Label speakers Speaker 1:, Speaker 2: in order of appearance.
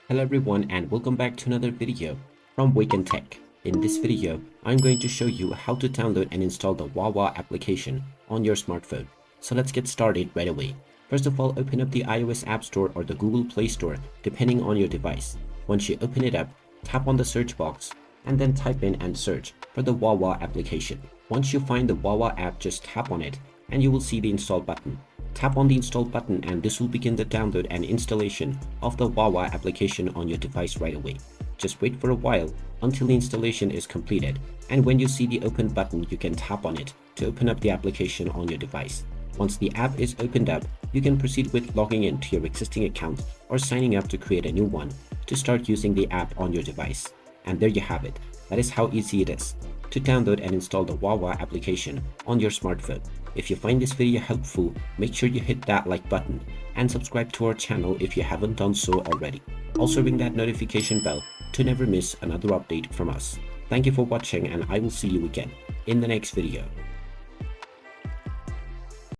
Speaker 1: Hello everyone and welcome back to another video from Wake&Tech. In this video, I'm going to show you how to download and install the Wawa application on your smartphone. So let's get started right away. First of all, open up the iOS App Store or the Google Play Store depending on your device. Once you open it up, tap on the search box and then type in and search for the Wawa application. Once you find the Wawa app, just tap on it and you will see the install button. Tap on the install button and this will begin the download and installation of the Wawa application on your device right away. Just wait for a while until the installation is completed, and when you see the open button, you can tap on it to open up the application on your device. Once the app is opened up, you can proceed with logging in to your existing account or signing up to create a new one to start using the app on your device. And there you have it. That is how easy it is to download and install the Wawa application on your smartphone. If you find this video helpful, make sure you hit that like button and subscribe to our channel if you haven't done so already. Also ring that notification bell to never miss another update from us. Thank you for watching and I will see you again in the next video.